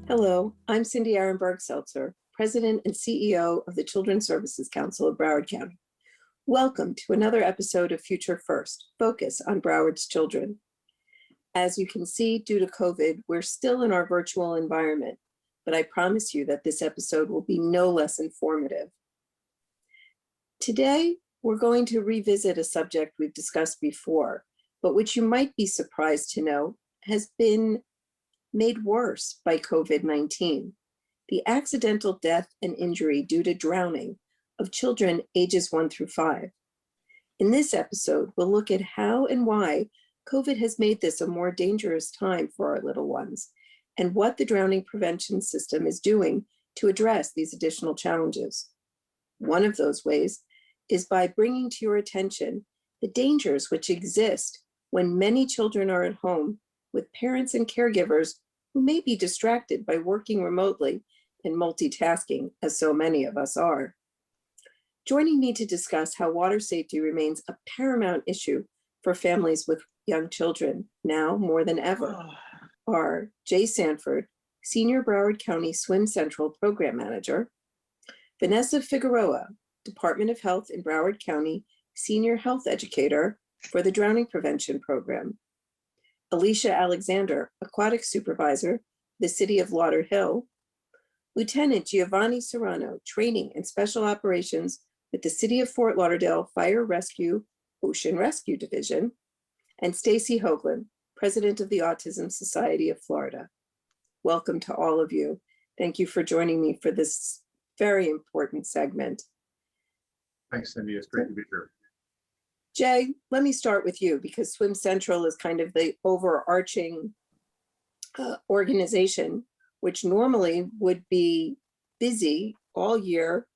Hello, I'm Cindy Arenberg-Seltzer, President and CEO of the Children's Services Council of Broward County. Welcome to another episode of Future First, Focus on Broward's Children. As you can see, due to COVID, we're still in our virtual environment, but I promise you that this episode will be no less informative. Today, we're going to revisit a subject we've discussed before, but which you might be surprised to know has been made worse by COVID-19, the accidental death and injury due to drowning of children ages 1 through 5. In this episode, we'll look at how and why COVID has made this a more dangerous time for our little ones, and what the drowning prevention system is doing to address these additional challenges. One of those ways is by bringing to your attention the dangers which exist when many children are at home with parents and caregivers who may be distracted by working remotely and multitasking, as so many of us are. Joining me to discuss how water safety remains a paramount issue for families with young children, now more than ever, are Jay Sanford, Senior Broward County Swim Central Program Manager, Vanessa Figueroa, Department of Health in Broward County Senior Health Educator for the Drowning Prevention Program, Alicia Alexander, Aquatic Supervisor, the City of Lauderhill, Lieutenant Giovanni Serrano, Training and Special Operations with the City of Fort Lauderdale Fire Rescue Ocean Rescue Division, and Stacey Hoaglund, President of the Autism Society of Florida. Welcome to all of you. Thank you for joining me for this very important segment. Thanks, Cindy. It's great to be here. Jay, let me start with you because Swim Central is kind of the overarching organization, which normally would be busy all year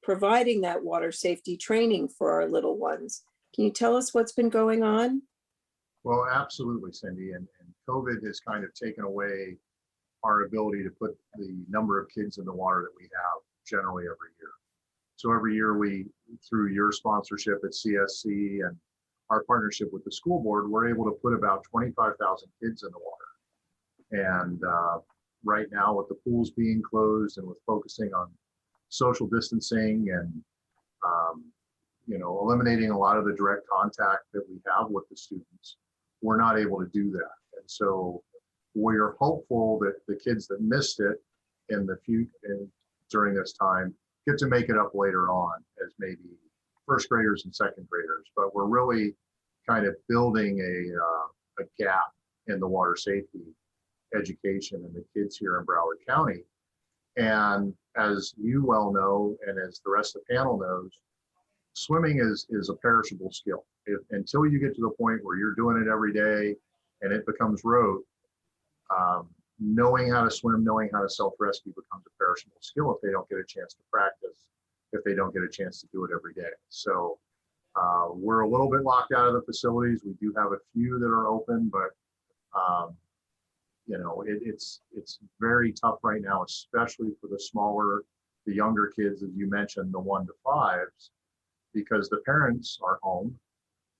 providing that water safety training for our little ones. Can you tell us what's been going on? Well, absolutely, Cindy. And COVID has kind of taken away our ability to put the number of kids in the water that we have generally every year. So every year we, through your sponsorship at CSC and our partnership with the school board, we're able to put about 25,000 kids in the water. And right now with the pools being closed and with focusing on social distancing and eliminating a lot of the direct contact that we have with the students, we're not able to do that. And so we're hopeful that the kids that missed it in the future during this time get to make it up later on as maybe first graders and second graders. But we're really kind of building a gap in the water safety education and the kids here in Broward County. And as you well know, and as the rest of the panel knows, swimming is a perishable skill. Until you get to the point where you're doing it every day and it becomes rote, knowing how to swim, knowing how to self-rescue becomes a perishable skill if they don't get a chance to practice, if they don't get a chance to do it every day. So we're a little bit locked out of the facilities. We do have a few that are open, but it's very tough right now, especially for the younger kids, as you mentioned, the 1 to 5s, because the parents are home.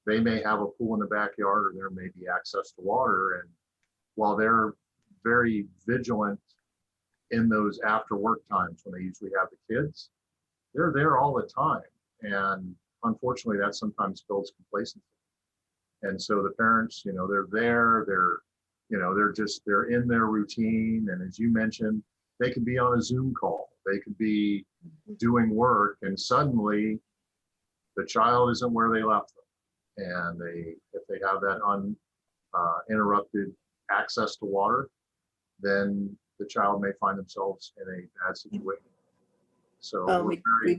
They may have a pool in the backyard, or there may be access to water. And while they're very vigilant in those after work times when they usually have the kids, they're there all the time. And unfortunately, that sometimes builds complacency. And so the parents, they're there, they're in their routine. And as you mentioned, they could be on a Zoom call, they could be doing work, and suddenly the child isn't where they left them. And if they have that uninterrupted access to water, then the child may find themselves in a bad situation. So we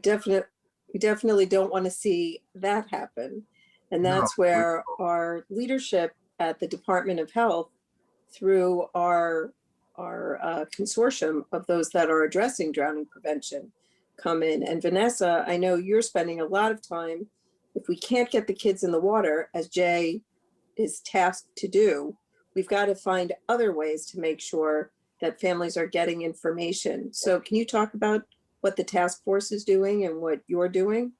definitely don't want to see that happen. And that's where our leadership at the Department of Health, through our consortium of those that are addressing drowning prevention, come in. And Vanessa, I know you're spending a lot of time, if we can't get the kids in the water, as Jay is tasked to do, we've got to find other ways to make sure that families are getting information. So can you talk about what the task force is doing and what you're doing?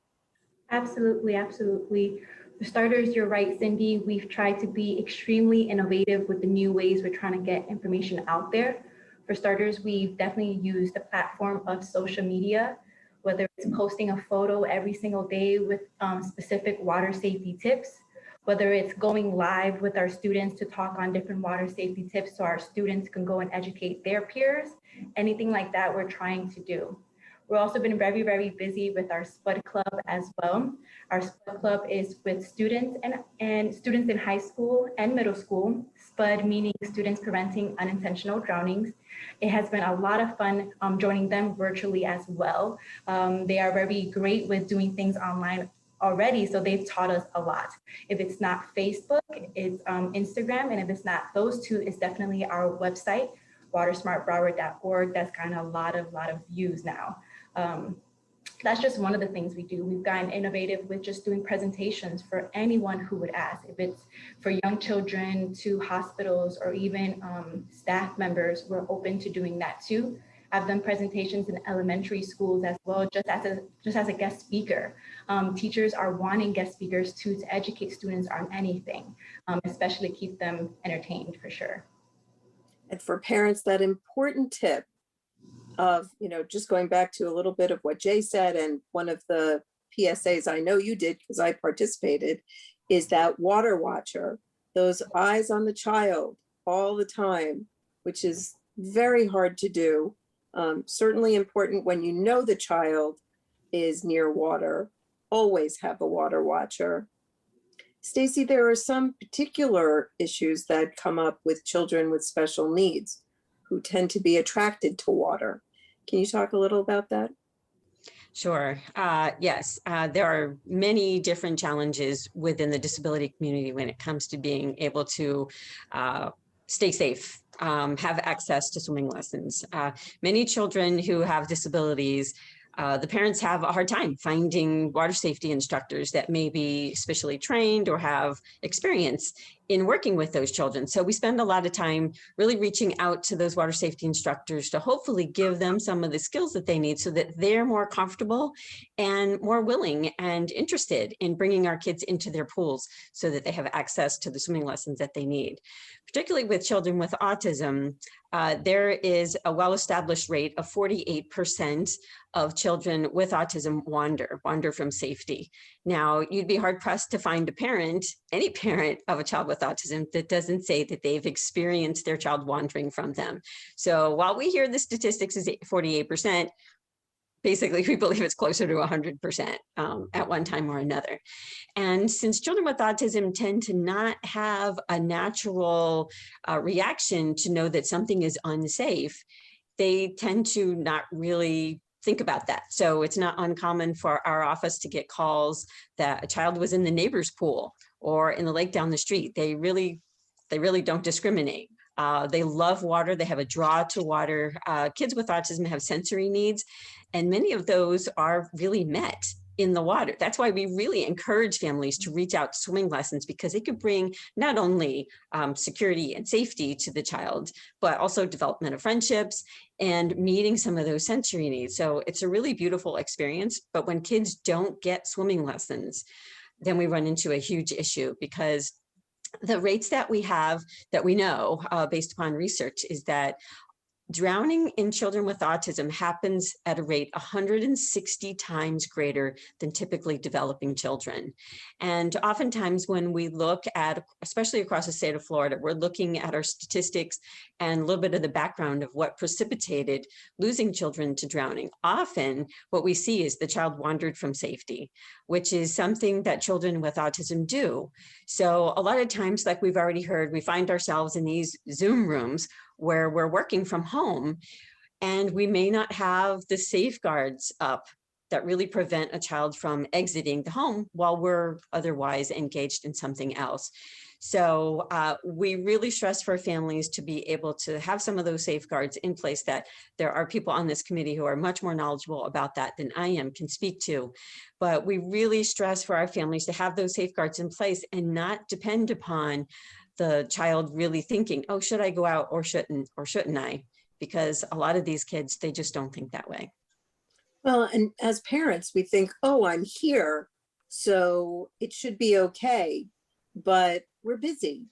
Absolutely, absolutely. For starters, you're right, Cindy. We've tried to be extremely innovative with the new ways we're trying to get information out there. For starters, we've definitely used the platform of social media, whether it's posting a photo every single day with specific water safety tips, whether it's going live with our students to talk on different water safety tips so our students can go and educate their peers, anything like that we're trying to do. We've also been very, very busy with our SPUD club as well. Our SPUD club is with students and students in high school and middle school, SPUD meaning Students Preventing Unintentional Drownings. It has been a lot of fun joining them virtually as well. They are very great with doing things online already, so they've taught us a lot. If it's not Facebook, it's Instagram, and if it's not those two, it's definitely our website, watersmartbroward.org. That's gotten a lot of views now. That's just one of the things we do. We've gotten innovative with just doing presentations for anyone who would ask. If it's for young children to hospitals or even staff members, we're open to doing that too. I've done presentations in elementary schools as well, just as a guest speaker. Teachers are wanting guest speakers to educate students on anything, especially keep them entertained for sure. And for parents, that important tip of, just going back to a little bit of what Jay said, and one of the PSAs I know you did because I participated, is that water watcher, those eyes on the child all the time, which is very hard to do. Certainly important when you know the child is near water, always have a water watcher. Stacey, there are some particular issues that come up with children with special needs who tend to be attracted to water. Can you talk a little about that? Sure. Yes, there are many different challenges within the disability community when it comes to being able to stay safe, have access to swimming lessons. Many children who have disabilities, the parents have a hard time finding water safety instructors that may be specially trained or have experience in working with those children. So we spend a lot of time really reaching out to those water safety instructors to hopefully give them some of the skills that they need so that they're more comfortable and more willing and interested in bringing our kids into their pools so that they have access to the swimming lessons that they need. Particularly with children with autism, there is a well-established rate of 48% of children with autism wander from safety. Now, you'd be hard pressed to find a parent, any parent of a child with autism, that doesn't say that they've experienced their child wandering from them. So while we hear the statistics is 48%, basically we believe it's closer to 100% at one time or another. And since children with autism tend to not have a natural reaction to know that something is unsafe, they tend to not really think about that. So it's not uncommon for our office to get calls that a child was in the neighbor's pool or in the lake down the street. They really don't discriminate. They love water. They have a draw to water. Kids with autism have sensory needs, and many of those are really met in the water. That's why we really encourage families to reach out to swimming lessons, because it could bring not only security and safety to the child, but also development of friendships and meeting some of those sensory needs. So it's a really beautiful experience. But when kids don't get swimming lessons, then we run into a huge issue, because the rates that we have, that we know based upon research, is that drowning in children with autism happens at a rate 160 times greater than typically developing children. And oftentimes when we look at, especially across the state of Florida, we're looking at our statistics and a little bit of the background of what precipitated losing children to drowning. Often what we see is the child wandered from safety, which is something that children with autism do. So a lot of times, like we've already heard, we find ourselves in these Zoom rooms where we're working from home, and we may not have the safeguards up that really prevent a child from exiting the home while we're otherwise engaged in something else. So we really stress for families to be able to have some of those safeguards in place, that there are people on this committee who are much more knowledgeable about that than I can speak to. But we really stress for our families to have those safeguards in place and not depend upon the child really thinking, oh, should I go out or shouldn't I? Because a lot of these kids, they just don't think that way. Well, and as parents, we think, oh, I'm here, so it should be okay. But we're busy.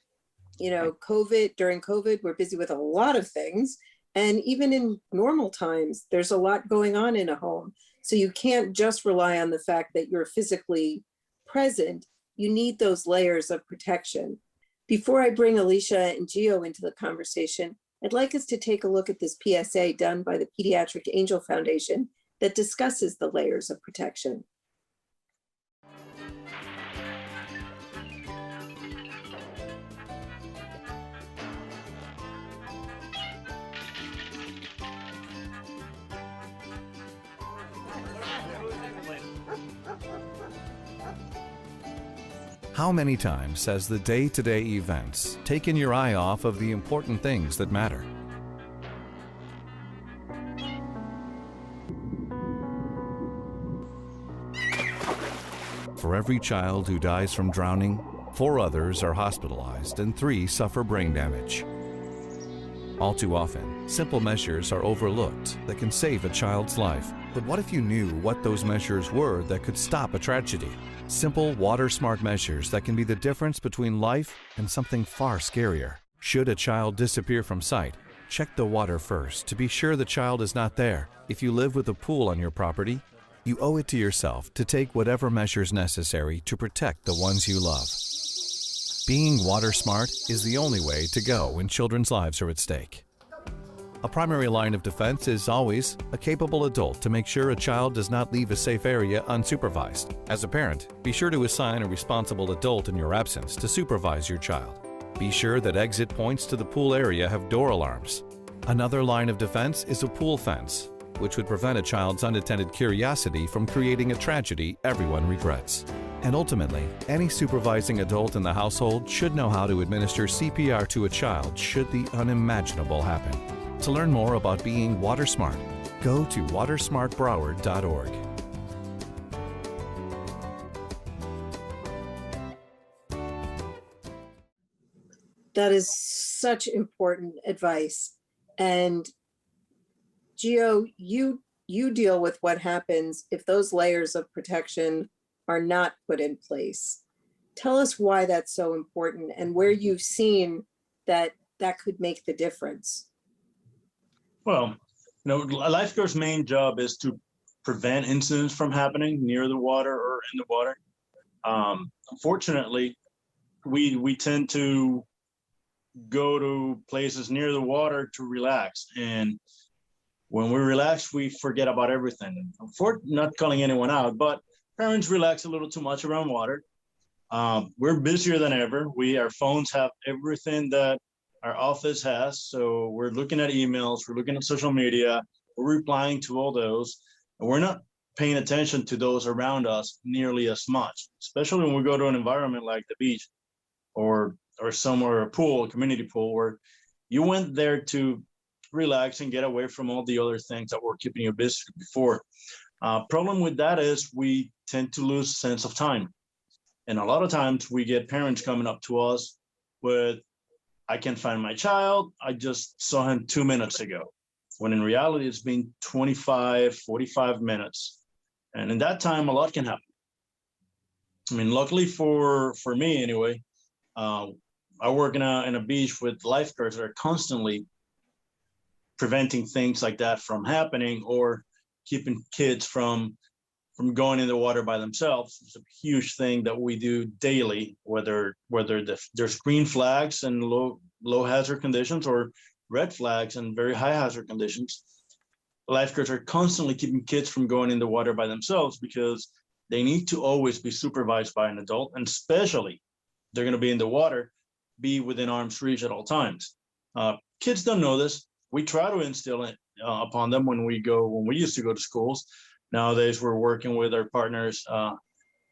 During COVID, we're busy with a lot of things. And even in normal times, there's a lot going on in a home. So you can't just rely on the fact that you're physically present. You need those layers of protection. Before I bring Alicia and Gio into the conversation, I'd like us to take a look at this PSA done by the Pediatric Angel Foundation that discusses the layers of protection. How many times has the day-to-day events taken your eye off of the important things that matter? For every child who dies from drowning, 4 others are hospitalized and 3 suffer brain damage. All too often, simple measures are overlooked that can save a child's life. But what if you knew what those measures were that could stop a tragedy? Simple, water-smart measures that can be the difference between life and something far scarier. Should a child disappear from sight, check the water first to be sure the child is not there. If you live with a pool on your property, you owe it to yourself to take whatever measures necessary to protect the ones you love. Being water-smart is the only way to go when children's lives are at stake. A primary line of defense is always a capable adult to make sure a child does not leave a safe area unsupervised. As a parent, be sure to assign a responsible adult in your absence to supervise your child. Be sure that exit points to the pool area have door alarms. Another line of defense is a pool fence, which would prevent a child's unattended curiosity from creating a tragedy everyone regrets. And ultimately, any supervising adult in the household should know how to administer CPR to a child should the unimaginable happen. To learn more about being water smart, go to watersmartbroward.org. That is such important advice. And Gio, you deal with what happens if those layers of protection are not put in place. Tell us why that's so important and where you've seen that that could make the difference. Well, a lifeguard's main job is to prevent incidents from happening near the water or in the water. Unfortunately, we tend to go to places near the water to relax. And when we relax, we forget about everything. Not calling anyone out, but parents relax a little too much around water. We're busier than ever. Our phones have everything that our office has. So we're looking at emails, we're looking at social media, we're replying to all those, and we're not paying attention to those around us nearly as much, especially when we go to an environment like the beach or somewhere, a pool, a community pool, where you went there to relax and get away from all the other things that were keeping you busy before. Problem with that is we tend to lose sense of time. And a lot of times we get parents coming up to us with, I can't find my child. I just saw him 2 minutes ago. When in reality, it's been 25, 45 minutes. And in that time, a lot can happen. I mean, luckily for me anyway, I work in a beach with lifeguards that are constantly preventing things like that from happening or keeping kids from going in the water by themselves. It's a huge thing that we do daily, whether there's green flags and low hazard conditions or red flags and very high hazard conditions. Lifeguards are constantly keeping kids from going in the water by themselves because they need to always be supervised by an adult, and especially they're going to be in the water, be within arm's reach at all times. Kids don't know this. We try to instill it upon them when we used to go to schools. Nowadays, we're working with our partners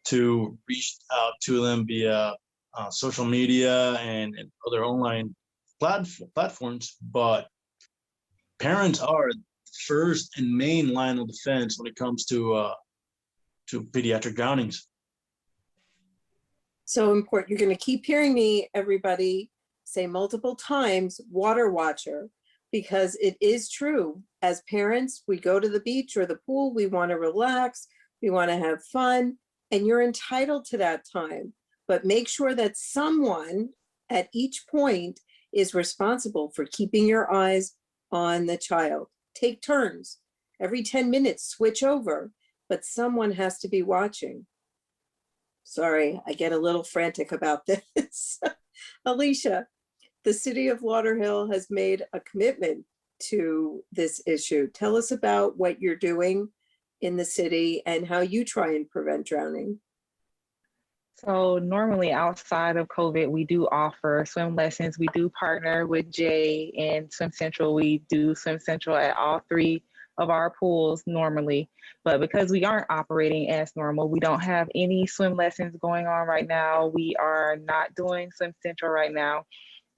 to reach out to them via social media and other online platforms. But parents are the first and main line of defense when it comes to pediatric drownings. So important. You're going to keep hearing me, everybody, say multiple times, water watcher, because it is true. As parents, we go to the beach or the pool, we want to relax, we want to have fun, and you're entitled to that time. But make sure that someone at each point is responsible for keeping your eyes on the child. Take turns. Every 10 minutes, switch over, but someone has to be watching. Sorry, I get a little frantic about this. Alicia, the city of Lauderhill has made a commitment to this issue. Tell us about what you're doing in the city and how you try and prevent drowning. So normally outside of COVID, we do offer swim lessons. We do partner with Jay and Swim Central. We do Swim Central at all 3 of our pools normally, but because we aren't operating as normal, we don't have any swim lessons going on right now. We are not doing Swim Central right now.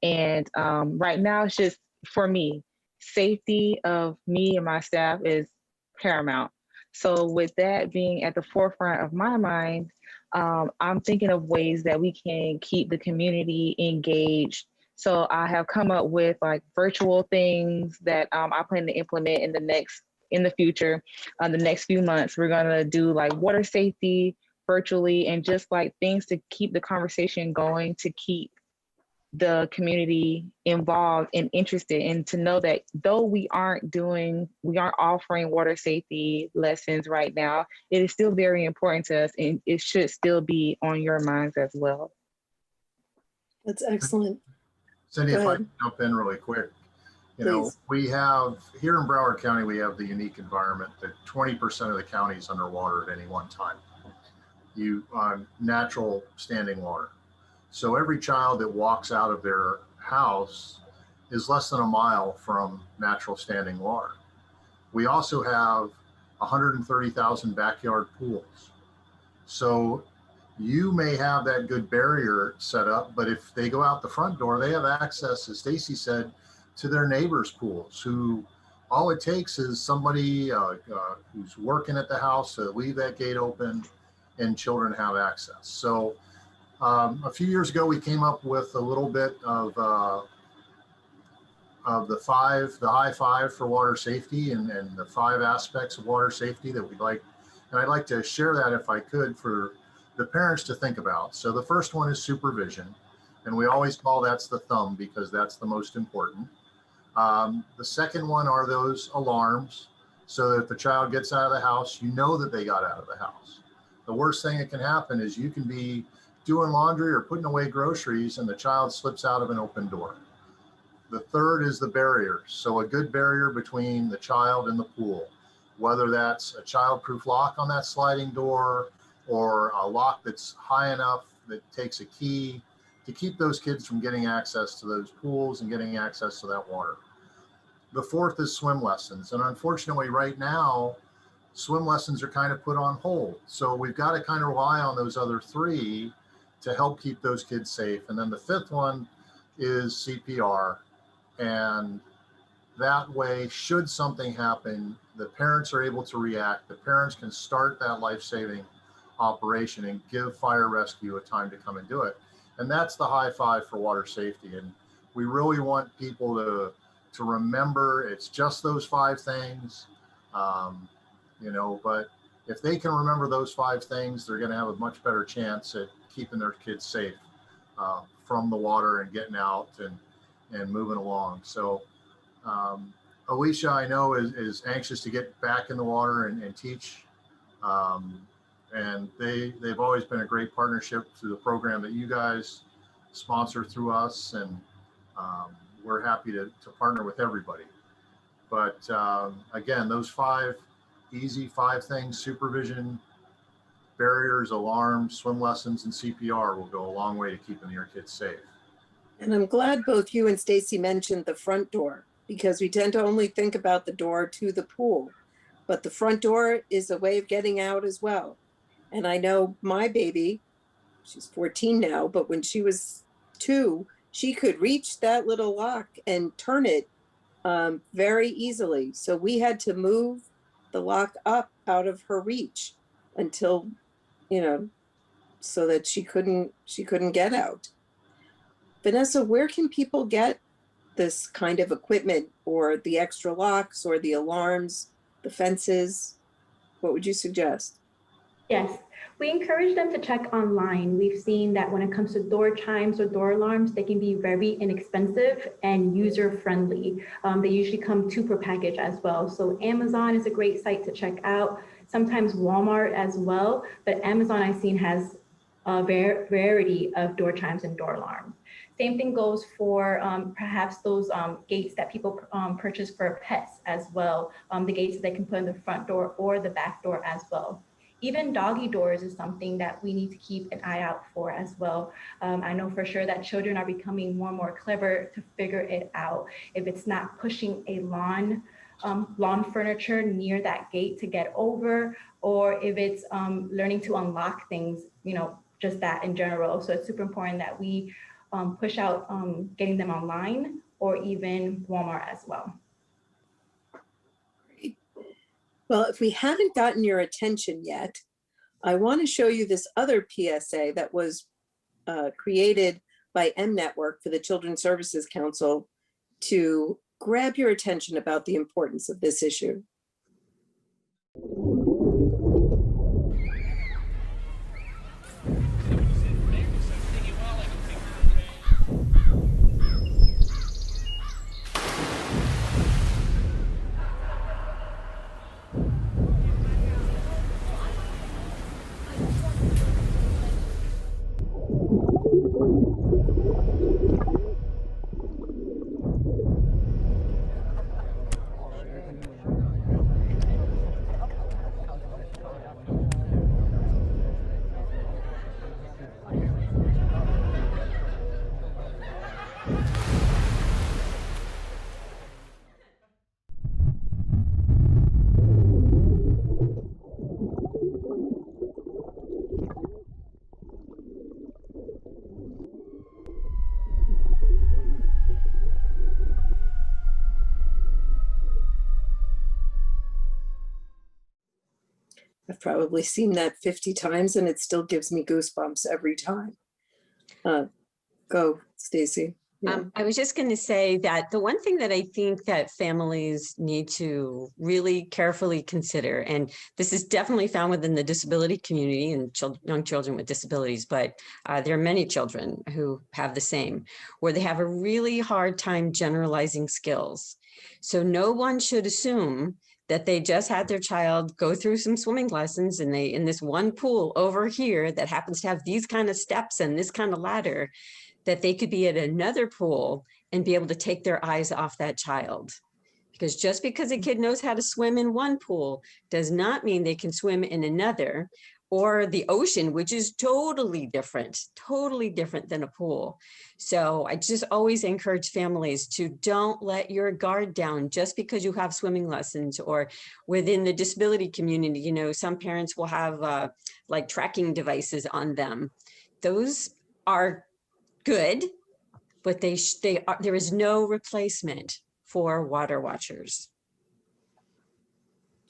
And right now it's just, for me, safety of me and my staff is paramount. So with that being at the forefront of my mind, I'm thinking of ways that we can keep the community engaged. So I have come up with like virtual things that I plan to implement in the future, the next few months. We're gonna do like water safety virtually and just like things to keep the conversation going, to keep the community involved and interested, and to know that though we aren't offering water safety lessons right now, it is still very important to us and it should still be on your minds as well. That's excellent. Cindy, Go if I ahead. can jump in really quick. You Please. know, we have, here in Broward County, we have the unique environment that 20% of the county is underwater at any one time. Natural standing water. So every child that walks out of their house is less than a mile from natural standing water. We also have 130,000 backyard pools. So you may have that good barrier set up, but if they go out the front door, they have access, as Stacey said, to their neighbors' pools, who all it takes is somebody who's working at the house to leave that gate open and children have access. So a few years ago, we came up with a little bit of the high five for water safety and the 5 aspects of water safety that we'd like. And I'd like to share that if I could for the parents to think about. So the first one is supervision. And we always call that's the thumb because that's the most important. The second one are those alarms, so that if the child gets out of the house, you know that they got out of the house. The worst thing that can happen is you can be doing laundry or putting away groceries and the child slips out of an open door. The third is the barrier. So a good barrier between the child and the pool, whether that's a child-proof lock on that sliding door or a lock that's high enough that takes a key to keep those kids from getting access to those pools and getting access to that water. The fourth is swim lessons. And unfortunately right now, swim lessons are kind of put on hold. So we've got to kind of rely on those other 3 to help keep those kids safe. And then the 5th one is CPR. And that way, should something happen, the parents are able to react. The parents can start that life-saving operation and give fire rescue a time to come and do it. And that's the high five for water safety. And we really want people to remember it's just those 5 things, but if they can remember those 5 things, they're going to have a much better chance at keeping their kids safe from the water and getting out and moving along. So Alicia, I know, is anxious to get back in the water and teach. And they've always been a great partnership through the program that you guys sponsor through us. And we're happy to partner with everybody. But again, those 5 things: supervision, barriers, alarms, swim lessons, and CPR will go a long way to keeping your kids safe. And I'm glad both you and Stacey mentioned the front door, because we tend to only think about the door to the pool, but the front door is a way of getting out as well. And I know my baby, she's 14 now, but when she was 2, she could reach that little lock and turn it very easily. So we had to move the lock up out of her reach until, so that she couldn't get out. Vanessa, where can people get this kind of equipment, or the extra locks or the alarms, the fences? What would you suggest? Yes, we encourage them to check online. We've seen that when it comes to door chimes or door alarms, they can be very inexpensive and user-friendly. They usually come two per package as well. So Amazon is a great site to check out. Sometimes Walmart as well, but Amazon I've seen has a variety of door chimes and door alarms. Same thing goes for perhaps those gates that people purchase for pets as well. The gates that they can put in the front door or the back door as well. Even doggy doors is something that we need to keep an eye out for as well. I know for sure that children are becoming more and more clever to figure it out. If it's not pushing a lawn furniture near that gate to get over, or if it's learning to unlock things, just that in general. So it's super important that we push out getting them online or even Walmart as well. Well, if we haven't gotten your attention yet, I want to show you this other PSA that was created by M Network for the Children's Services Council to grab your attention about the importance of this issue. I've probably seen that 50 times and it still gives me goosebumps every time. Go, Stacey. Yeah. I was just going to say that the one thing that I think that families need to really carefully consider, and this is definitely found within the disability community and young children with disabilities, but there are many children who have the same, where they have a really hard time generalizing skills. So no one should assume that they just had their child go through some swimming lessons and they in this one pool over here that happens to have these kind of steps and this kind of ladder, that they could be at another pool and be able to take their eyes off that child. Because just because a kid knows how to swim in one pool does not mean they can swim in another, or the ocean, which is totally different than a pool. So I just always encourage families to don't let your guard down just because you have swimming lessons. Or within the disability community, some parents will have like tracking devices on them. Those are good, but there is no replacement for water watchers.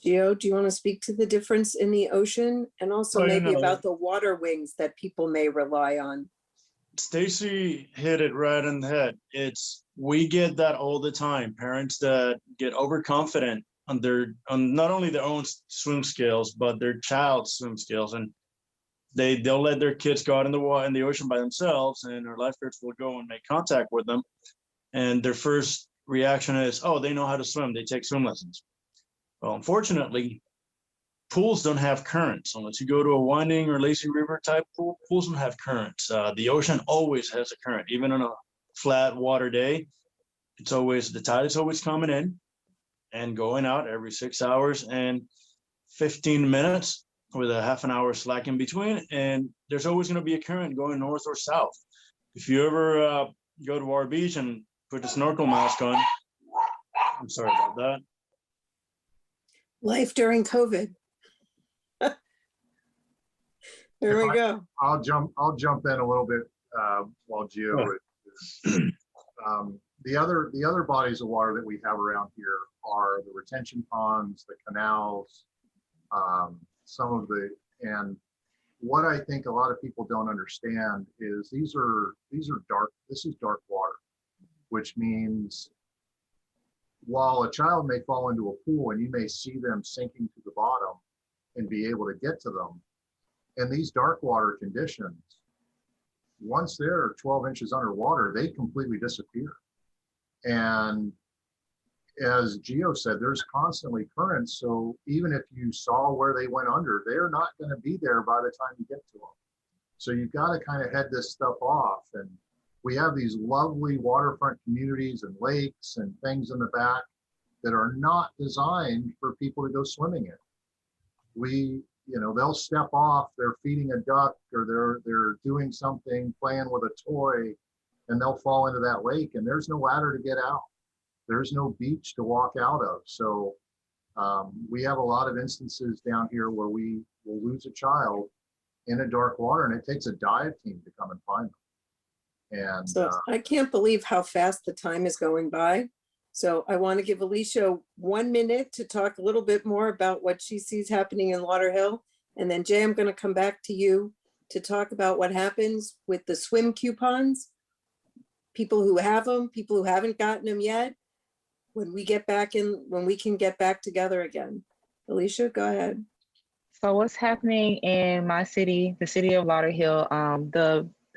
Gio, do you want to speak to the difference in the ocean and also maybe about the water wings that people may rely on? Stacey hit it right in the head. We get that all the time. Parents that get overconfident on not only their own swim skills, but their child's swim skills. And they'll let their kids go out in the ocean by themselves, and our lifeguards will go and make contact with them. And their first reaction is, oh, they know how to swim. They take swim lessons. Well, unfortunately, pools don't have currents. Unless you go to a winding or lazy river type pool, pools don't have currents. The ocean always has a current. Even on a flat water day, the tide is always coming in and going out every 6 hours and 15 minutes with a half an hour slack in between. And there's always going to be a current going north or south. If you ever go to our beach and put a snorkel mask on, I'm sorry about that. Life during COVID. There we go. I'll jump in a little bit while Gio is. The other bodies of water that we have around here are the retention ponds, the canals, and what I think a lot of people don't understand is these are dark. This is dark water, which means while a child may fall into a pool and you may see them sinking to the bottom and be able to get to them, in these dark water conditions, once they're 12 inches underwater, they completely disappear. And as Gio said, there's constantly currents. So even if you saw where they went under, they're not going to be there by the time you get to them. So you've got to kind of head this stuff off. And we have these lovely waterfront communities and lakes and things in the back that are not designed for people to go swimming in. They'll step off, they're feeding a duck or they're doing something, playing with a toy, and they'll fall into that lake, and there's no ladder to get out. There's no beach to walk out of. So we have a lot of instances down here where we will lose a child in a dark water, and it takes a dive team to come and find them. And So I can't believe how fast the time is going by. So I want to give Alicia 1 minute to talk a little bit more about what she sees happening in Lauderhill. And then Jay, I'm going to come back to you to talk about what happens with the swim coupons, people who have them, people who haven't gotten them yet, when we can get back together again. Alicia, go ahead. So what's happening in my city, the city of Lauderhill,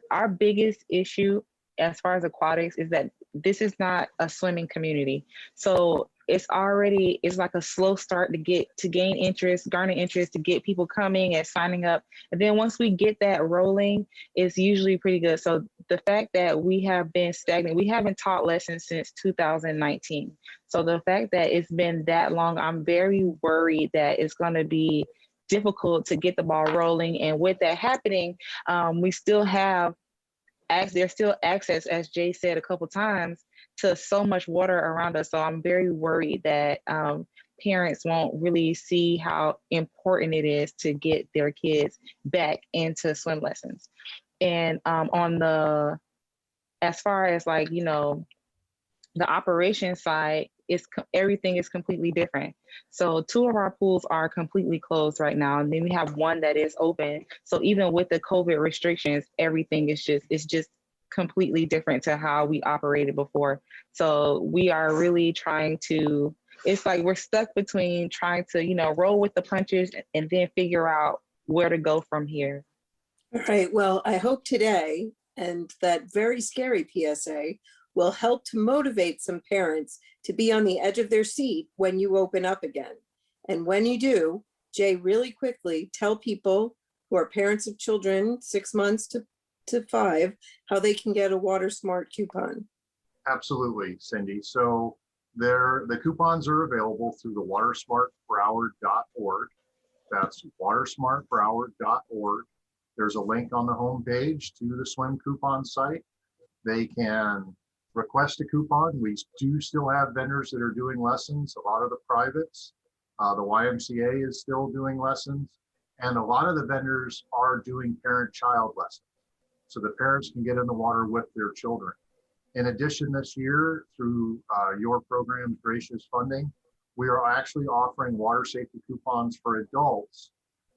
our biggest issue as far as aquatics is that this is not a swimming community. So it's like a slow start to gain interest, garner interest, to get people coming and signing up. And then once we get that rolling, it's usually pretty good. So the fact that we have been stagnant, we haven't taught lessons since 2019. So the fact that it's been that long, I'm very worried that it's going to be difficult to get the ball rolling. And with that happening, we still have there's still access, as Jay said a couple times, to so much water around us. So I'm very worried that parents won't really see how important it is to get their kids back into swim lessons. And as far as the operation side, everything is completely different. So 2 of our pools are completely closed right now, and then we have 1 that is open. So even with the COVID restrictions, everything is just completely different to how we operated before. So we are really trying to, it's like we're stuck between trying to, roll with the punches and then figure out where to go from here. All right, well, I hope today and that very scary PSA will help to motivate some parents to be on the edge of their seat when you open up again. And when you do, Jay, really quickly tell people who are parents of children 6 months to 5 how they can get a Water Smart coupon. absolutely, Cindy. So the coupons are available through the watersmartbroward.org. That's watersmartbroward.org. There's a link on the homepage to the swim coupon site. They can request a coupon. We do still have vendors that are doing lessons, a lot of the privates. The YMCA is still doing lessons, and a lot of the vendors are doing parent-child lessons, so the parents can get in the water with their children. In addition, this year, through your program's gracious funding, we are actually offering water safety coupons for adults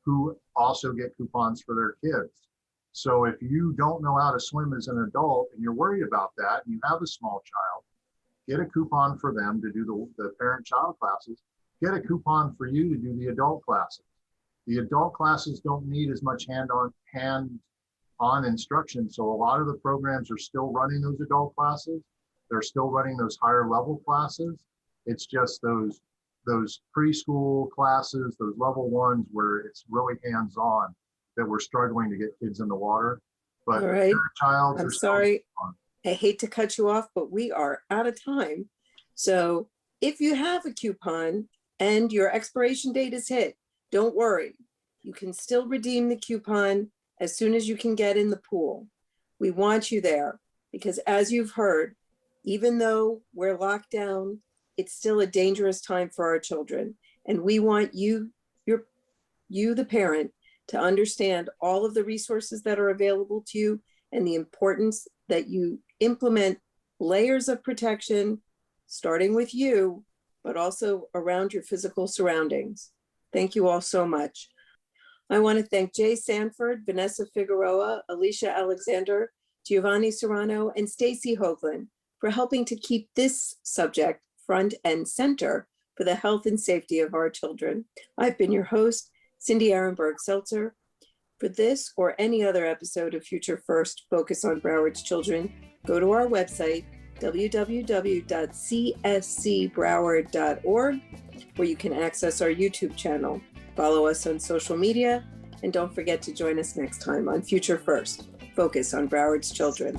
who also get coupons for their kids. So if you don't know how to swim as an adult and you're worried about that, and you have a small child, get a coupon for them to do the parent-child classes. Get a coupon for you to do the adult classes. The adult classes don't need as much hand-on instruction. So a lot of the programs are still running those adult classes. They're still running those higher level classes. It's just those preschool classes, those level 1s where it's really hands-on, that we're struggling to get kids in the water. But all right, child, I'm sorry, I hate to cut you off, but we are out of time. So if you have a coupon and your expiration date is hit, don't worry. You can still redeem the coupon as soon as you can get in the pool. We want you there because, as you've heard, even though we're locked down, it's still a dangerous time for our children. And we want you, the parent, to understand all of the resources that are available to you and the importance that you implement layers of protection, starting with you, but also around your physical surroundings. Thank you all so much. I want to thank Jay Sanford, Vanessa Figueroa, Alicia Alexander, Giovanni Serrano, and Stacey Hoaglund for helping to keep this subject front and center for the health and safety of our children. I've been your host, Cindy Arenberg-Seltzer. For this or any other episode of Future First Focus on Broward's Children, go to our website, www.cscbroward.org, where you can access our YouTube channel. Follow us on social media, and don't forget to join us next time on Future First Focus on Broward's Children.